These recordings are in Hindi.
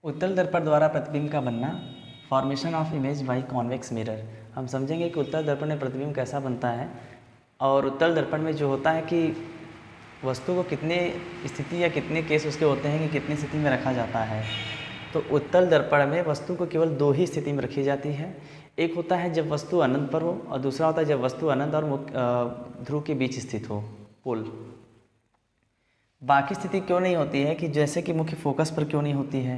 उत्तल दर्पण द्वारा प्रतिबिंब का बनना, formation of image by convex mirror. हम समझेंगे कि उत्तल दर्पण में प्रतिबिंब कैसा बनता है और उत्तल दर्पण में जो होता है कि वस्तु को कितने स्थिति या कितने केस उसके होते हैं कि कितनी स्थिति में रखा जाता है। तो उत्तल दर्पण में वस्तु को केवल दो ही स्थिति में रखी जाती है। एक होता है जब वस्तु अनंत पर हो और दूसरा होता है जब वस्तु अनंत और ध्रुव के बीच स्थित हो, पोल। बाकी स्थिति क्यों नहीं होती है कि जैसे कि मुख्य फोकस पर क्यों नहीं होती है,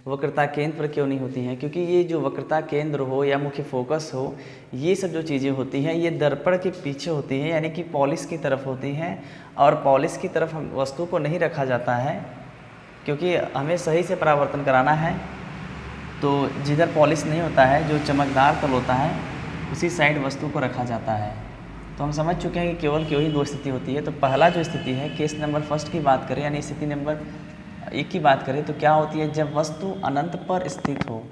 वक्रता केंद्र पर क्यों नहीं होती है, क्योंकि ये जो वक्रता केंद्र हो या मुख्य फोकस हो, ये सब जो चीज़ें होती हैं ये दर्पण के पीछे होती हैं, यानी कि पॉलिश की तरफ होती हैं। और पॉलिश की तरफ हम वस्तु को नहीं रखा जाता है क्योंकि हमें सही से परावर्तन कराना है। तो जिधर पॉलिश नहीं होता है, जो चमकदार तल होता है, उसी साइड वस्तु को रखा जाता है। तो हम समझ चुके हैं कि केवल क्यों ही दो स्थिति होती है। तो पहला जो स्थिति है, केस नंबर फर्स्ट की बात करें यानी स्थिति नंबर 1 की बात करें तो क्या होती है, जब वस्तु अनंत पर स्थित हो।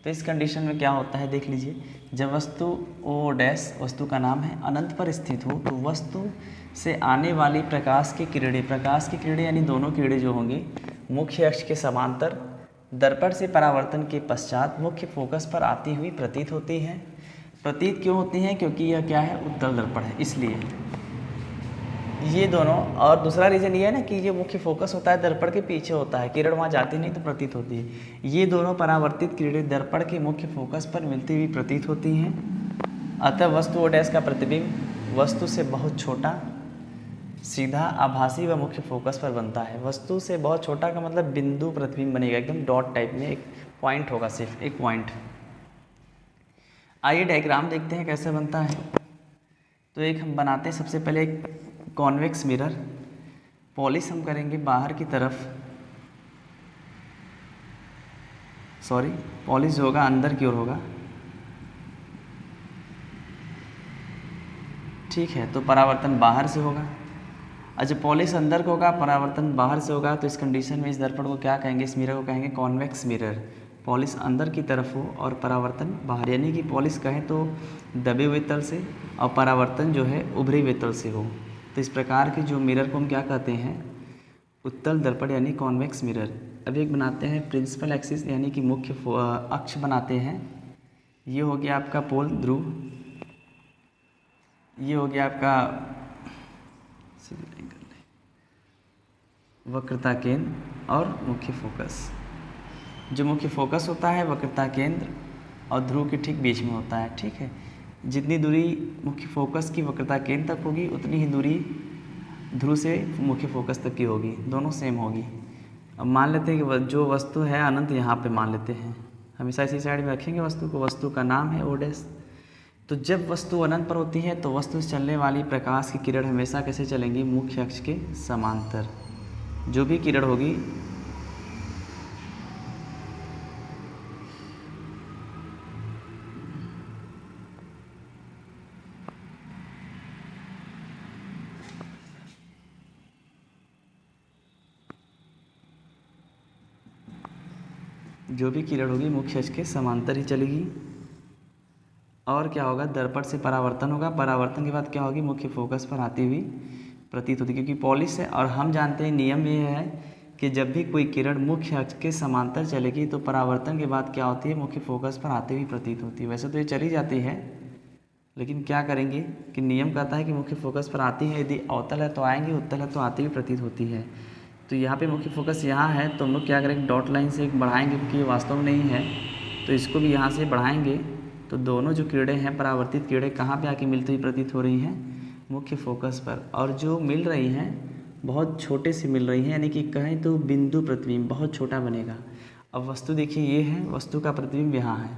तो इस कंडीशन में क्या होता है देख लीजिए, जब वस्तु ओ डैश वस्तु का नाम है अनंत पर स्थित हो तो वस्तु से आने वाली प्रकाश की किरणें यानी दोनों किरणें जो होंगी मुख्य अक्ष के समांतर दर्पण से परावर्तन के पश्चात मुख्य फोकस पर आती हुई प्रतीत होती हैं। प्रतीत क्यों होती हैं, क्योंकि यह क्या है, उत्तल दर्पण है, इसलिए ये दोनों। और दूसरा रीज़न ये है ना कि ये मुख्य फोकस होता है दर्पण के पीछे होता है, किरण वहाँ जाती नहीं तो प्रतीत होती है। ये दोनों परावर्तित किरणें दर्पण के मुख्य फोकस पर मिलती हुई प्रतीत होती हैं। अतः वस्तु ओ डैश का प्रतिबिंब वस्तु से बहुत छोटा, सीधा, आभासी व मुख्य फोकस पर बनता है। वस्तु से बहुत छोटा का मतलब बिंदु प्रतिबिंब बनेगा, एकदम डॉट टाइप में, एक पॉइंट होगा, सिर्फ एक पॉइंट। आइए डायग्राम देखते हैं कैसे बनता है। तो एक हम बनाते हैं सबसे पहले एक कॉन्वेक्स मिरर। पॉलिश हम करेंगे बाहर की तरफ, पॉलिश जो होगा अंदर की ओर होगा, ठीक है। तो परावर्तन बाहर से होगा। अच्छा, पॉलिश अंदर को होगा, परावर्तन बाहर से होगा, तो इस कंडीशन में इस दर्पण को क्या कहेंगे, इस मिरर को कहेंगे कॉन्वेक्स मिरर। पॉलिश अंदर की तरफ हो और परावर्तन बाहर, यानी कि पॉलिश कहें तो दबे हुए तल से और परावर्तन जो है उभरे हुए तल से हो। तो इस प्रकार के जो मिरर को हम क्या कहते हैं, उत्तल दर्पण यानी कॉन्वेक्स मिरर। अब एक बनाते हैं प्रिंसिपल एक्सिस यानी कि मुख्य अक्ष बनाते हैं। ये हो गया आपका पोल ध्रुव, ये हो गया आपका वक्रता केंद्र और मुख्य फोकस। जो मुख्य फोकस होता है वक्रता केंद्र और ध्रुव के ठीक बीच में होता है, ठीक है। जितनी दूरी मुख्य फोकस की वक्रता केंद्र तक होगी उतनी ही दूरी ध्रुव से मुख्य फोकस तक की होगी, दोनों सेम होगी। अब मान लेते हैं कि जो वस्तु है अनंत, यहाँ पे मान लेते हैं, हमेशा इसी साइड में रखेंगे वस्तु को। वस्तु का नाम है ओ डैश। तो जब वस्तु अनंत पर होती है तो वस्तु से चलने वाली प्रकाश की किरण हमेशा कैसे चलेंगी, मुख्य अक्ष के समांतर। जो भी किरण होगी मुख्य अक्ष के समांतर ही चलेगी। और क्या होगा, दर्पण से परावर्तन होगा, परावर्तन के बाद क्या होगी, मुख्य फोकस पर आती हुई प्रतीत होती है, क्योंकि पॉलिश है। और हम जानते हैं नियम ये है कि जब भी कोई किरण मुख्य अक्ष के समांतर चलेगी तो परावर्तन के बाद क्या होती है, मुख्य फोकस पर आती हुई प्रतीत होती है। वैसे तो ये चली जाती है, लेकिन क्या करेंगे कि नियम कहता है कि मुख्य फोकस पर आती है। यदि अवतल है तो आएंगी, उत्तल है तो आती हुई प्रतीत होती है। तो यहाँ पे मुख्य फोकस यहाँ है तो हम लोग क्या करेंगे, डॉट लाइन से एक बढ़ाएंगे, क्योंकि ये वास्तव में नहीं है। तो इसको भी यहाँ से बढ़ाएंगे तो दोनों जो किरणें हैं, परावर्तित किरणें, कहाँ पे आके मिलती हुई प्रतीत हो रही हैं, मुख्य फोकस पर। और जो मिल रही हैं बहुत छोटे से मिल रही हैं, यानी कि कहें तो बिंदु प्रतिबिंब बहुत छोटा बनेगा। अब वस्तु देखिए, ये है वस्तु का प्रतिबिंब, यहाँ है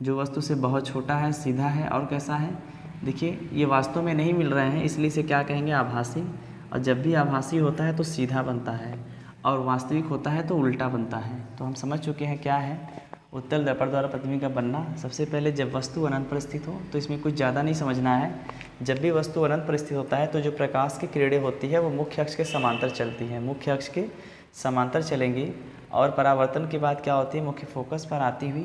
जो वस्तु से बहुत छोटा है, सीधा है और कैसा है, देखिए ये वास्तव में नहीं मिल रहे हैं, इसलिए इसे क्या कहेंगे, आभासी। और जब भी आभासी होता है तो सीधा बनता है और वास्तविक होता है तो उल्टा बनता है। तो हम समझ चुके हैं क्या है उत्तल दर्पण द्वारा प्रतिबिंब का बनना। सबसे पहले जब वस्तु अनंत पर स्थित हो, तो इसमें कुछ ज़्यादा नहीं समझना है। जब भी वस्तु अनंत पर स्थित होता है तो जो प्रकाश की किरणें होती है वो मुख्य अक्ष के समांतर चलती हैं, मुख्य अक्ष के समांतर चलेंगी। और परावर्तन के बाद क्या होती है, मुख्य फोकस पर आती हुई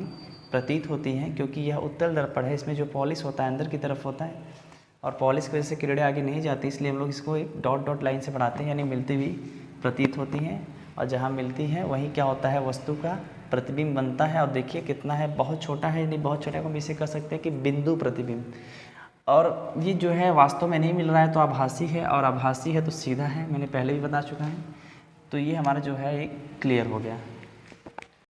प्रतीत होती हैं, क्योंकि यह उत्तल दर्पण है। इसमें जो पॉलिश होता है अंदर की तरफ होता है और पॉलिश की वजह से किरणें आगे नहीं जाती, इसलिए हम लोग इसको एक डॉट डॉट लाइन से बढ़ाते हैं, यानी मिलती हुई प्रतीत होती हैं। और जहाँ मिलती हैं वहीं क्या होता है, वस्तु का प्रतिबिंब बनता है। और देखिए कितना है, बहुत छोटा है, नहीं बहुत छोटा है, हम इसे कह सकते हैं कि बिंदु प्रतिबिंब। और ये जो है वास्तव में नहीं मिल रहा है तो आभासी है, और आभासी है तो सीधा है, मैंने पहले भी बता चुका है। तो ये हमारा जो है एक क्लियर हो गया।